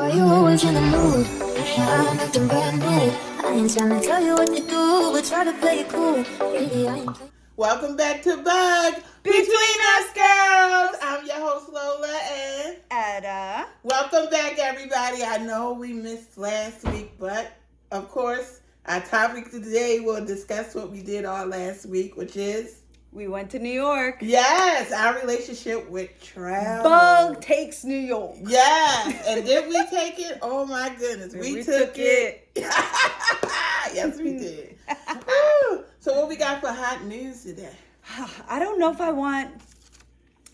Why you always in the mood? I'm acting brand new. I ain't trying to tell you what to do, but try to play it cool. Really, I ain't. Welcome back to Bug Between Us Girls. I'm your host Lola and Etta. Welcome back, everybody. I know we missed last week, but of course, our topic today will discuss what we did all last week, which is We went to New York. yes, our relationship with travel. Bug takes New York. Yes, and did we take it? Oh my goodness, we took it. Yes, we did. Woo. So what we got for hot news today? I don't know if I want.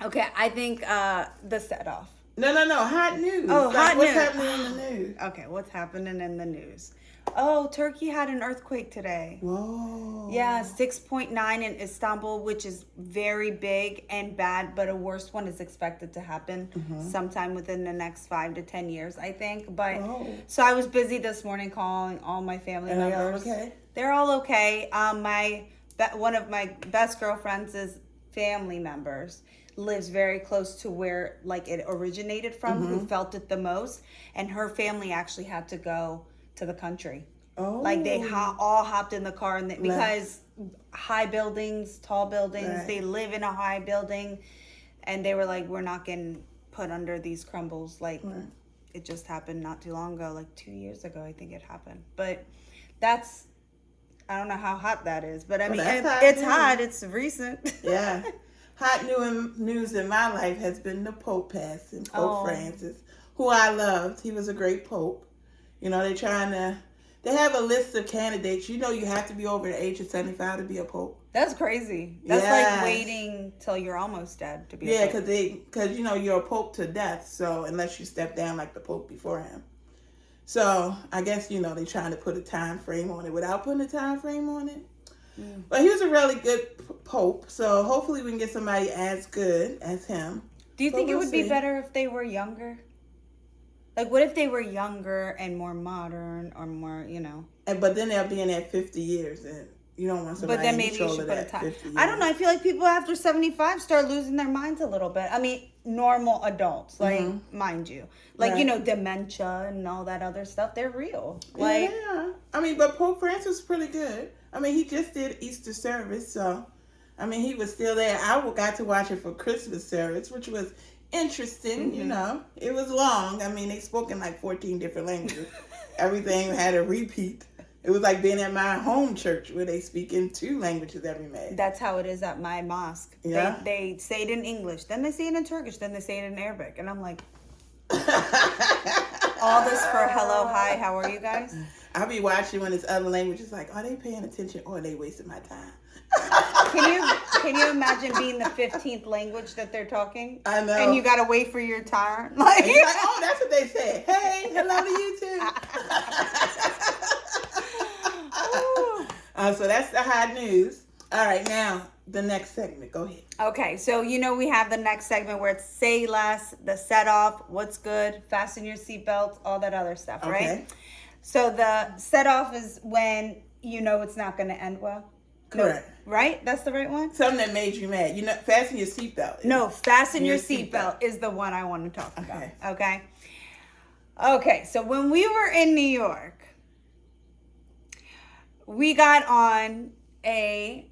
Okay, I think the set off. No, hot news. Oh, hot what's news. happening in the news? Okay, what's happening in the news? Oh, Turkey had an earthquake today. Whoa. Yeah, 6.9 in Istanbul, which is very big and bad, but a worse one is expected to happen sometime within the next 5 to 10 years, I think. But so I was busy this morning calling all my family members. Okay. They're all okay. One of my best girlfriends' family members lives very close to where like it originated from, who felt it the most, and her family actually had to go to the country. Like they all hopped in the car and because high buildings, tall buildings, they live in a high building, and they were like, we're not getting put under these crumbles. Like it just happened not too long ago, like 2 years ago, I think it happened. But that's, I don't know how hot that is, but I mean, it's hot. It's recent. Yeah. Hot news in my life has been the Pope passing, Pope Francis, who I loved. He was a great Pope. You know, they have a list of candidates. You know, you have to be over the age of 75 to be a Pope. That's crazy. That's like waiting till you're almost dead to be a Pope. Because, you know, you're a Pope to death. So, unless you step down like the Pope before him. So, I guess, you know, they're trying to put a time frame on it without putting a time frame on it. But he was a really good Pope. So, hopefully we can get somebody as good as him. Do you think it would be better if they were younger? Like, what if they were younger and more modern or more, you know? But then they'll be in that 50 years, and you don't want somebody in control of that 50 years. I don't know. I feel like people after 75 start losing their minds a little bit. I mean, normal adults, like, mind you. Like, you know, dementia and all that other stuff, they're real. Like, yeah. I mean, but Pope Francis was pretty good. I mean, he just did Easter service, so, I mean, he was still there. I got to watch it for Christmas service, which was interesting, you know. It was long. I mean, they spoke in like 14 different languages. Everything had a repeat. It was like being at my home church where they speak in 2 languages every May. That's how it is at my mosque. Yeah. They say it in English, then they say it in Turkish, then they say it in Arabic. And I'm like, all this for hello, hi, how are you guys? I'll be watching when it's other languages like, are they paying attention or are they wasting my time? Can you imagine being the 15th language that they're talking? I know. And you gotta wait for your turn. Like, and you're like, oh, that's what they said. Hey, hello to you too. So that's the hot news. All right, now the next segment. Go ahead. Okay, so you know we have the next segment where it's say less, the set off, what's good, fasten your seatbelts, all that other stuff, right? Okay. So the set off is when you know it's not going to end well. Correct. No, right? That's the right one? Something that made you mad. You know, fasten your seatbelt. No, fasten your seatbelt is the one I want to talk about. Okay, so when we were in New York, we got on a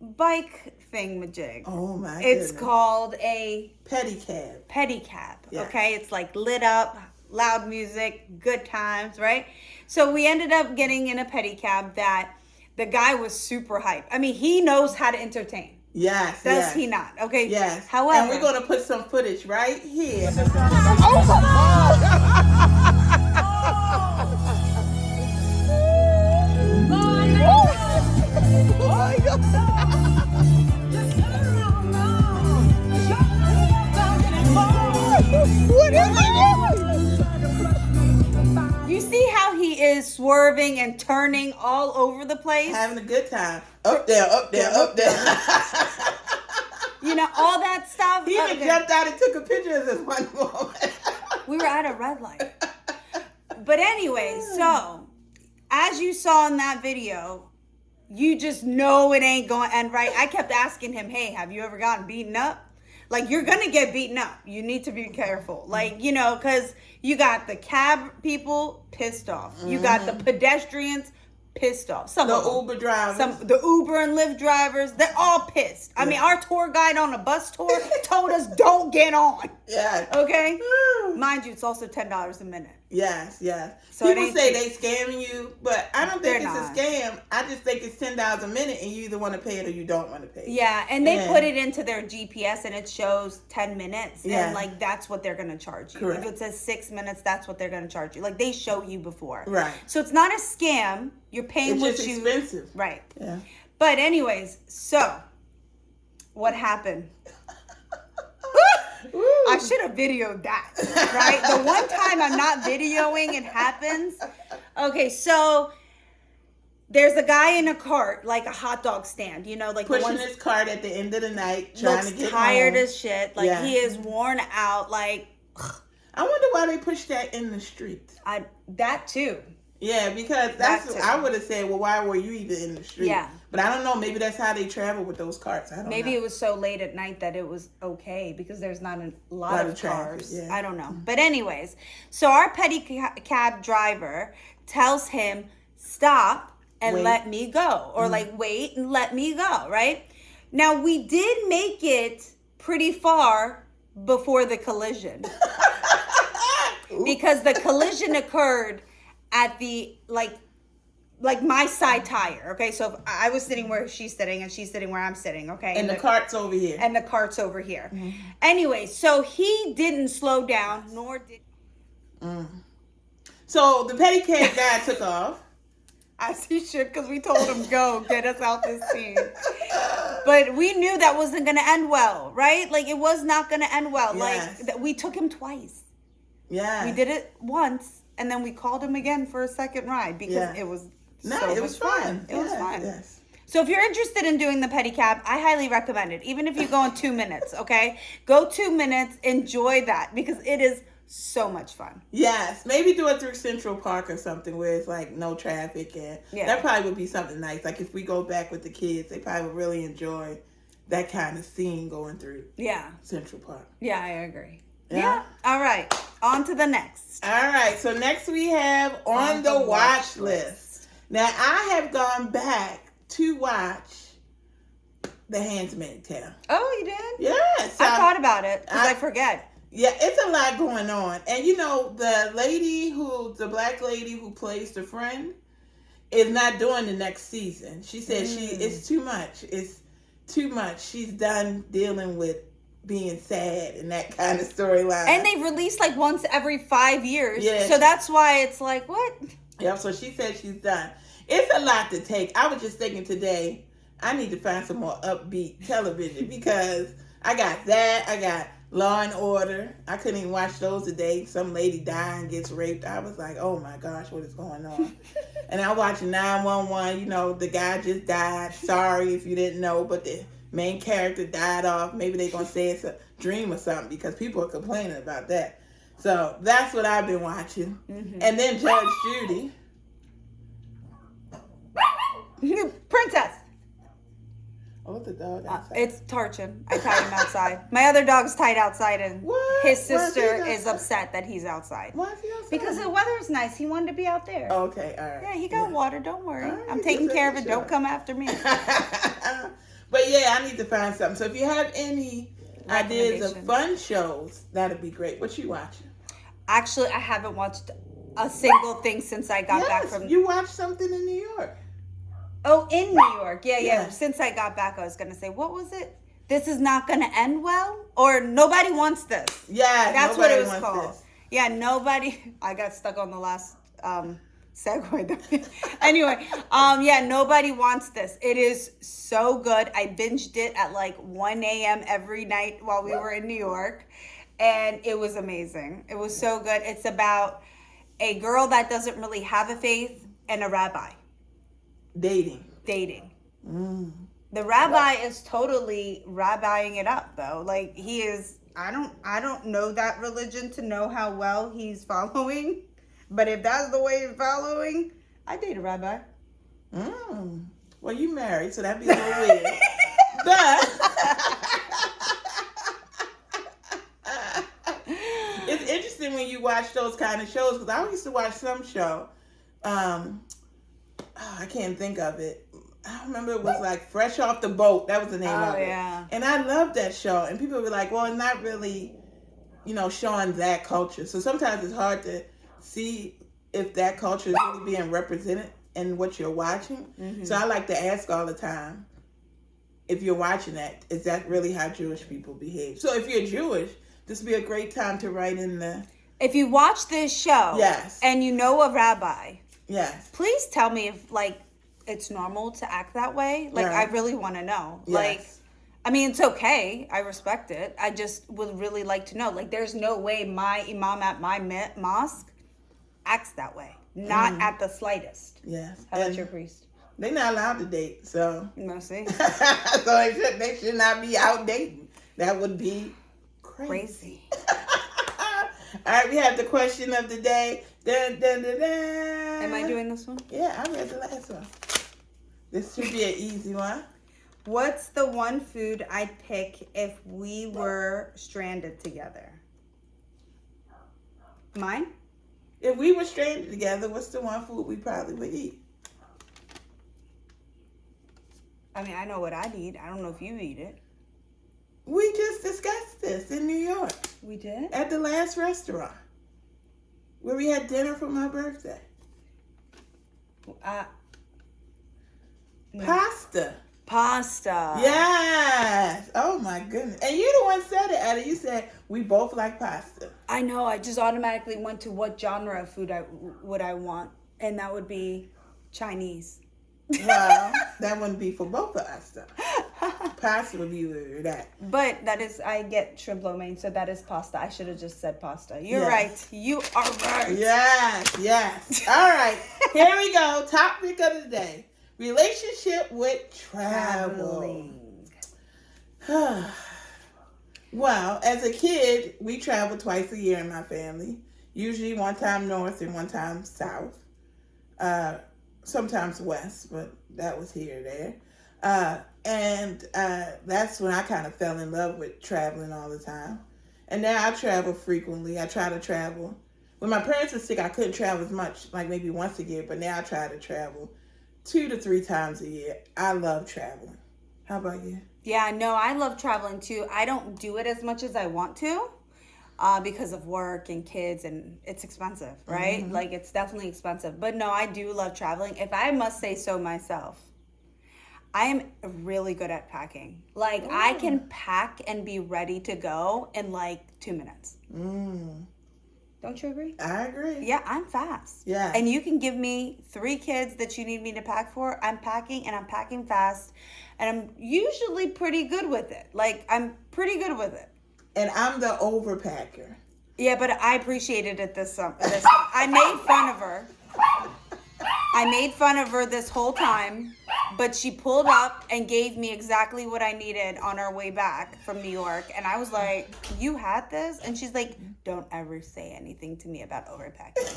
bike thingamajig. Oh my It's goodness. called a pedicab. Pedicab. Yes. Okay, it's like lit up, loud music, good times, right? So we ended up getting in a pedicab that the guy was super hype. I mean, he knows how to entertain. Yes. Does he not? Okay. Yes. However, and we're going to put some footage right here. You see how he is swerving and turning all over the place? Having a good time. Up there, up there, up there. You know, all that stuff. He even jumped out and took a picture of this one moment. We were at a red light. But anyway, so as you saw in that video, you just know it ain't going to end right. I kept asking him, hey, have you ever gotten beaten up? Like, you're gonna get beaten up. You need to be careful. Like, you know, because you got the cab people pissed off. You got the pedestrians pissed off. Some The of them. Uber drivers. The Uber and Lyft drivers, they're all pissed. I mean, our tour guide on a bus tour told us don't get on. Yeah. Okay? Woo. Mind you, it's also $10 a minute. Yes, yes. So it People ain't say cheap. they scamming you, but I don't think They're it's not. a scam. I just think it's $10 a minute, and you either want to pay it or you don't want to pay it. Yeah, and they Yeah. put it into their GPS and it shows 10 minutes. Yeah. And, like, that's what they're going to charge you. Correct. If it says 6 minutes, that's what they're going to charge you. Like, they show you before. Right. So it's not a scam. You're paying It's what just you... expensive. Right. Yeah. But anyways, so what happened? Woo. I should have videoed that, right? The one time I'm not videoing, it happens. Okay, so there's a guy in a cart, like a hot dog stand, you know, like the Pushing ones his cart at the end of the night, trying looks to get tired home. as shit. Like, Yeah. he is worn out. Like, I wonder why they push that in the street. that too. Yeah, because that's That too. I would have said, well, why were you even in the street? Yeah. But I don't know. Maybe that's how they travel with those carts. I don't Maybe know. it was so late at night that it was okay because there's not a lot of traffic, cars. yeah. I don't know. But anyways, so our cab driver tells him, stop and Wait. let me go. Or like, wait and let me go, right? Now, we did make it pretty far before the collision. Because the collision occurred at the, like my side tire, okay? So if I was sitting where she's sitting and she's sitting where I'm sitting, okay? And the cart's over here. And the cart's over here. Anyway, so he didn't slow down, nor did... So the pedicab guy took off. As he should, because we told him, go, get us out this scene. But we knew that wasn't going to end well, right? Like, it was not going to end well. Yes. Like, we took him twice. Yeah. We did it once, and then we called him again for a second ride because Yeah. it was No, so it was much fun. It was Yeah, fun. Yes. So if you're interested in doing the pedicab, I highly recommend it. Even if you go in 2 minutes, okay? Go 2 minutes, enjoy that because it is so much fun. Yes. Maybe do it through Central Park or something where it's like no traffic, and Yeah. that probably would be something nice. Like if we go back with the kids, they probably would really enjoy that kind of scene going through Yeah. Central Park. Yeah, I agree. Yeah. Yeah. All right. On to the next. All right, so next we have on the watch list. Now I have gone back to watch The Handmaid's Tale. Oh, you did? Yes, I thought about it because I- I forget. yeah, it's a lot going on, and you know the black lady who plays the friend, is not doing the next season. She said it's too much. It's too much. She's done dealing with being sad and that kind of storyline. And they release like once every 5 years. Yeah. So that's why it's like, what? Yeah, so she said she's done. It's a lot to take. I was just thinking today, I need to find some more upbeat television because I got that. I got Law and Order. I couldn't even watch those today. Some lady dies and gets raped. I was like, oh my gosh, what is going on? And I watched 911. You know, the guy just died. Sorry if you didn't know, but the main character died off. Maybe they're going to say it's a dream or something because people are complaining about that. So that's what I've been watching. And then Judge Judy. Princess. Oh, the dog outside. It's Tarchin. I tied him outside. My other dog's tied outside, and What? his Why is he sister outside? is upset that he's outside. Why is he outside? Because the weather's nice. He wanted to be out there. Okay, all right. Yeah, he got water. Don't worry. All right, I'm taking just care of it. making Don't sure. come after me. But yeah, I need to find something. So if you have any ideas of Recommendations. fun shows, that'd be great. What you watching? Actually, I haven't watched a single thing since I got back Yes, from... you watched something in New York. Oh, in New York. Yeah. Yeah. Since I got back, I was going to say, what was it? This is not going to end well? Or Nobody Wants This. Yeah, That's what nobody it was wants called. this. Yeah, nobody... I got stuck on the last segue. Anyway, yeah, Nobody Wants This. It is so good. I binged it at like 1 a.m. every night while we were in New York. And it was amazing. It was so good. It's about a girl that doesn't really have a faith and a rabbi Dating. dating. Mm. The rabbi is totally rabbiing it up though. Like he is I don't know that religion to know how well he's following. But if that's the way he's following, I date a rabbi. Mm. Well, you married, so that'd be a little weird. But you watch those kind of shows, because I used to watch some show. I can't think of it. I remember it was like Fresh Off the Boat. That was the name of it. Yeah. And I loved that show. And people were like, well, it's not really, showing that culture. So sometimes it's hard to see if that culture is really being represented in what you're watching. Mm-hmm. So I like to ask all the time, if you're watching that, is that really how Jewish people behave? So if you're Jewish, this would be a great time to write in the... If you watch this show, yes, and you know a rabbi, yes, please tell me if, like, it's normal to act that way. Like, right. I really want to know. Yes. Like, I mean, it's okay. I respect it. I just would really like to know. Like, there's no way my imam at my mosque acts that way. Not at the slightest. Yes. How about your priest? They're not allowed to date, so... No, see? So they should not be out dating. That would be crazy. All right, we have the question of the day. Dun, dun, dun, dun. Am I doing this one? Yeah, I read the last one. This should be an easy one. What's the one food I'd pick if we were stranded together? Mine? If we were stranded together, what's the one food we probably would eat? I mean, I know what I'd eat. I don't know if you eat it. We just discussed this in New York. We did? At the last restaurant. Where we had dinner for my birthday. No. Pasta. Pasta. Yes. Oh my goodness. And you the one said it, Eddie. You said we both like pasta. I know. I just automatically went to what genre of food would I want, and that would be Chinese. Well, that wouldn't be for both of us though. Pasta would be where that. But that is, I get shrimp lo mein, so that is pasta. I should have just said pasta. You're Yes. right. You are right. Yes, yes. All right. Here we go. Topic of the day. Relationship with travel. Well, as a kid, we traveled twice a year in my family. Usually one time north and one time south. Sometimes west, but that was here or there. And that's when I kind of fell in love with traveling all the time. And now I travel frequently. I try to travel. When my parents were sick, I couldn't travel as much, like maybe once a year, but now I try to travel 2 to 3 times a year. I love traveling. How about you? Yeah, no, I love traveling too. I don't do it as much as I want to because of work and kids, and it's expensive, right? Mm-hmm. Like, it's definitely expensive. But no, I do love traveling. If I must say so myself, I am really good at packing. Like, I can pack and be ready to go in like 2 minutes. Don't you agree? I agree. Yeah, I'm fast. Yeah. And you can give me 3 kids that you need me to pack for. I'm packing, and I'm packing fast. And I'm usually pretty good with it. Like, I'm pretty good with it. And I'm the overpacker. Yeah, but I appreciated it this time. I made fun of her. I made fun of her this whole time, but she pulled up and gave me exactly what I needed on our way back from New York. And I was like, you had this? And she's like, don't ever say anything to me about overpacking.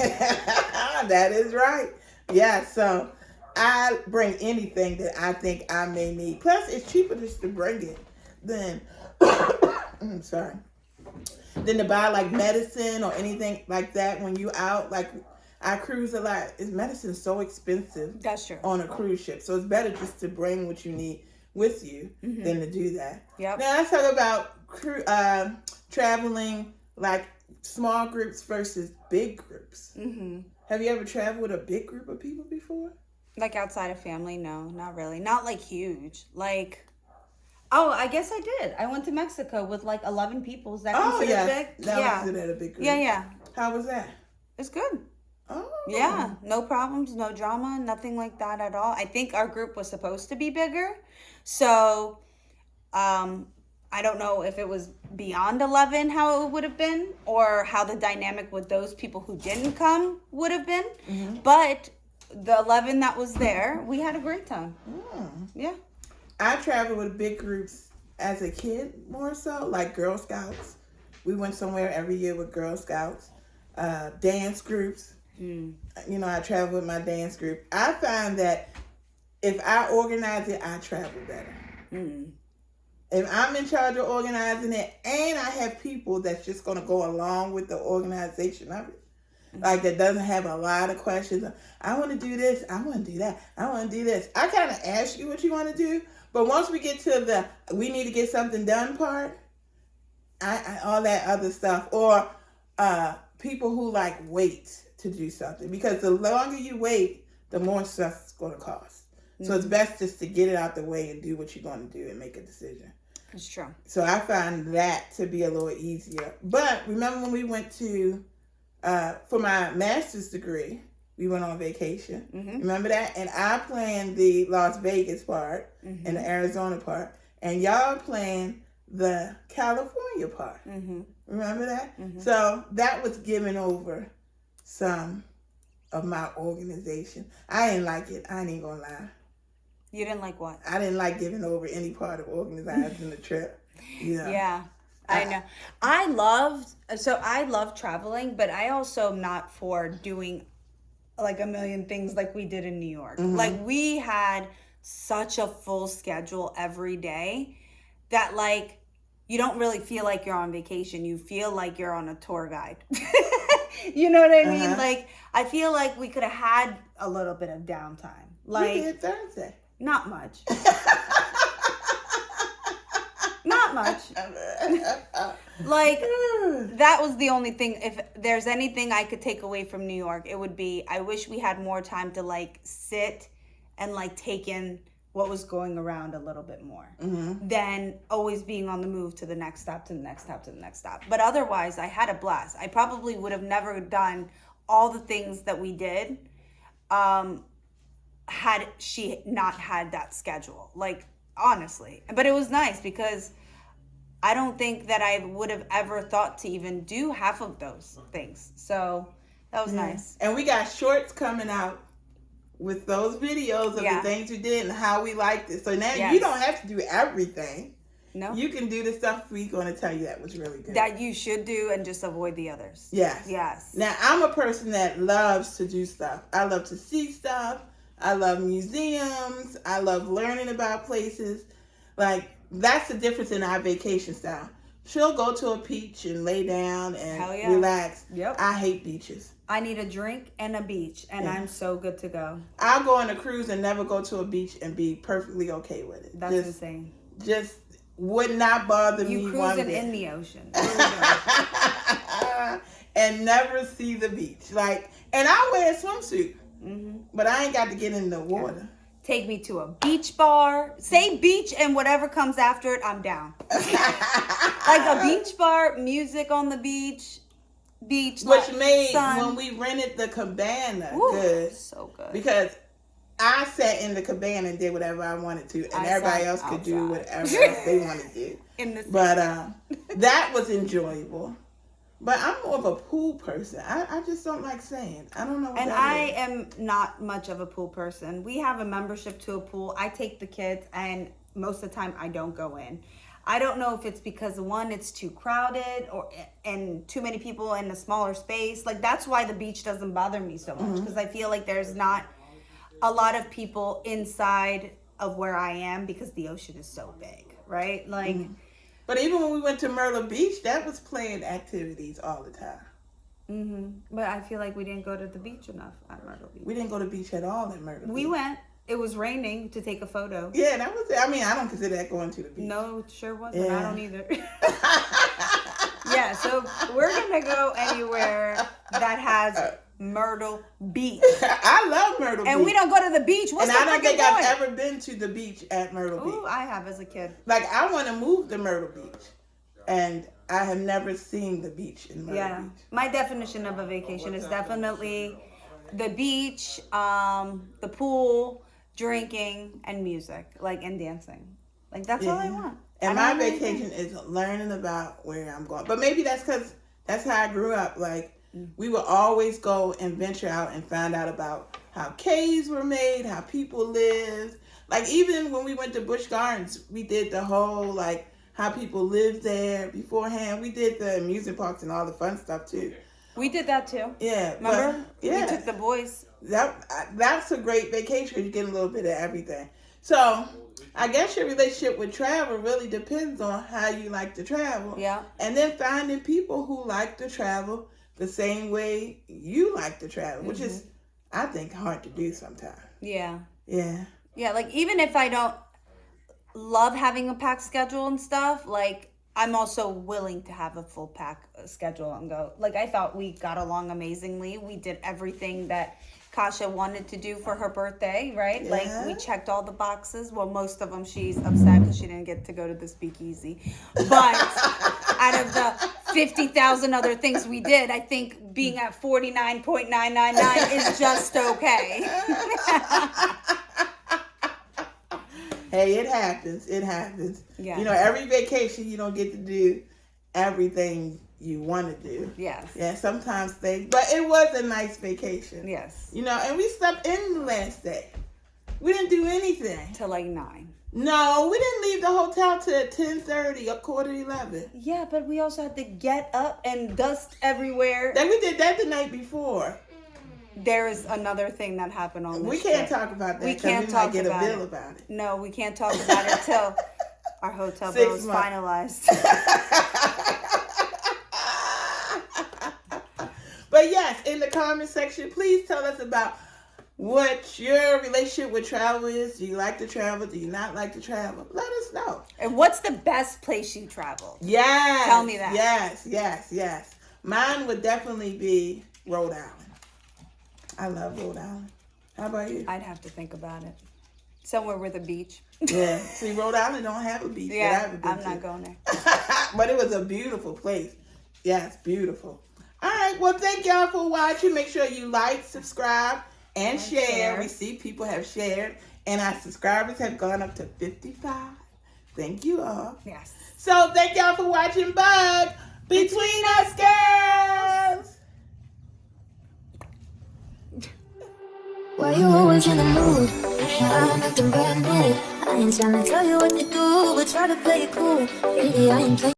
That is right. Yeah, so I bring anything that I think I may need. Plus, it's cheaper just to bring it than, than to buy like medicine or anything like that when you out. Like, I cruise a lot. Medicine is so expensive. That's true. On a cruise ship. So it's better just to bring what you need with you than to do that. Yep. Now, let's talk about traveling, like small groups versus big groups. Mm-hmm. Have you ever traveled with a big group of people before? Like, outside of family? No, not really. Not like huge. Like, oh, I guess I did. I went to Mexico with like 11 people. Is that considered big? That yeah. was considered a big group. Yeah. How was that? It's good. Oh. Yeah, no problems, no drama, nothing like that at all. I think our group was supposed to be bigger. So, I don't know if it was beyond 11 how it would have been, or how the dynamic with those people who didn't come would have been. Mm-hmm. But the 11 that was there, we had a great time. Yeah. I traveled with big groups as a kid more so, like Girl Scouts. We went somewhere every year with Girl Scouts. Dance groups. I travel with my dance group. I find that if I organize it, I travel better. If I'm in charge of organizing it and I have people that's just going to go along with the organization of it, like that doesn't have a lot of questions. I want to do this. I want to do that. I want to do this. I kind of ask you what you want to do. But once we get to the we need to get something done part, I all that other stuff. Or people who like wait to do something. Because the longer you wait, the more stuff it's going to cost. So it's best just to get it out the way and do what you're going to do and make a decision. It's true. So I found that to be a little easier. But remember when we went to, for my master's degree, we went on vacation. Mm-hmm. Remember that? And I planned the Las Vegas part and the Arizona part. And y'all planned the California part. Mm-hmm. Remember that? Mm-hmm. So that was giving over some of my organization. I didn't like it. I ain't gonna lie. You didn't like what? I didn't like giving over any part of organizing the trip. Yeah, I know. I love traveling, but I also am not for doing like a million things like we did in New York. Mm-hmm. Like we had such a full schedule every day that like you don't really feel like you're on vacation. You feel like you're on a tour guide. You know what I mean? Like I feel like we could have had a little bit of downtime. Like we did Thursday. Not much. Not much. Like, that was the only thing. If there's anything I could take away from New York, it would be, I wish we had more time to, like, sit and, like, take in what was going around a little bit more than always being on the move to the next stop, to the next stop, to the next stop. But otherwise, I had a blast. I probably would have never done all the things that we did had she not had that schedule, like honestly. But it was nice because I don't think that I would have ever thought to even do half of those things. So that was nice. And we got shorts coming out with those videos of the things we did and how we liked it. So now you don't have to do everything. No. You can do the stuff we're going to tell you that was really good. That you should do and just avoid the others. Yes. Yes. Now, I'm a person that loves to do stuff. I love to see stuff. I love museums. I love learning about places. Like, that's the difference in our vacation style. She'll go to a beach and lay down and relax. Yep. I hate beaches. I need a drink and a beach, and I'm so good to go. I'll go on a cruise and never go to a beach and be perfectly okay with it. That's insane. Just would not bother me one bit. You cruising in the ocean. And never see the beach. Like, and I wear a swimsuit. But I ain't got to get in the water. Take me to a beach bar. Say beach and whatever comes after it, I'm down. Like a beach bar, music on the beach. Which made sun. When we rented the cabana good. So good. Because I sat in the cabana and did whatever I wanted to, and everybody else could do whatever else they wanted to do. But that was enjoyable. But I'm more of a pool person. I just don't like sand. I don't know what I am not much of a pool person. We have a membership to a pool. I take the kids, and most of the time I don't go in. I don't know if it's because, one, it's too crowded and too many people in a smaller space. Like, that's why the beach doesn't bother me so much, because I feel like there's not a lot of people inside of where I am because the ocean is so big, right? Like... But even when we went to Myrtle Beach, that was planned activities all the time. But I feel like we didn't go to the beach enough at Myrtle Beach. We didn't go to the beach at all at Myrtle Beach. We went. It was raining to take a photo. Yeah, that was it. I mean, I don't consider that going to the beach. No, it sure wasn't. Yeah. I don't either. Yeah, so we're going to go anywhere that has Myrtle Beach. I love Myrtle Beach. And we don't go to the beach. What's and I don't think I've ever been to the beach at Myrtle Beach. Oh, I have as a kid. Like, I want to move to Myrtle Beach. And I have never seen the beach in Myrtle Beach. My definition of a vacation is definitely the beach, the pool, drinking, and music, like, and dancing. Like, that's all I want. And my vacation is learning about where I'm going. But maybe that's because that's how I grew up. Like, we would always go and venture out and find out about how caves were made, how people lived. Like, even when we went to Busch Gardens, we did the whole, like, how people lived there beforehand. We did the amusement parks and all the fun stuff, too. We did that, too. Yeah. Remember? We took the boys. That's a great vacation because you get a little bit of everything. So I guess your relationship with travel really depends on how you like to travel. Yeah. And then finding people who like to travel the same way you like to travel, which is, I think, hard to do sometimes. Yeah. Yeah. Yeah, like even if I don't love having a packed schedule and stuff, like I'm also willing to have a full pack schedule and go. Like I thought we got along amazingly. We did everything that Kasha wanted to do for her birthday, right? Yeah. Like we checked all the boxes. Well, most of them she's upset because she didn't get to go to the speakeasy. But out of the 50,000 other things we did, I think being at 49.999 is just okay. Hey, it happens. It happens. Yeah. You know, every vacation you don't get to do everything you want to do. Yes. Yeah, sometimes things, but it was a nice vacation. Yes. You know, and we slept in the last day. We didn't do anything. Till like 9. No, we didn't leave the hotel till 10:30 or 10:45. Yeah, but we also had to get up and dust everywhere. Then we did that the night before. There is another thing that happened on this We can't trip. talk about that. We 'cause can't we talk might get about a bill it. about it. No, we can't talk about it till our hotel 6 bill is months. finalized. But yes, in the comment section, please tell us about what your relationship with travel is. Do you like to travel? Do you not like to travel? Let us know. And what's the best place you traveled? Yes. Tell me that. Yes. Mine would definitely be Rhode Island. I love Rhode Island. How about you? I'd have to think about it. Somewhere with a beach. Yeah. See, Rhode Island don't have a beach. Yeah, that I've been I'm to. not going there. But it was a beautiful place. Yes, beautiful. All right. Well, thank y'all for watching. Make sure you like, subscribe, and share. share. We see people have shared, and our subscribers have gone up to 55. Thank you all. Yes. So thank y'all for watching Bug Between Us Girls. Why you always in the mood? I'm acting brand new. I ain't trying to tell you what to do, but try to play it cool. Really, I ain't playing.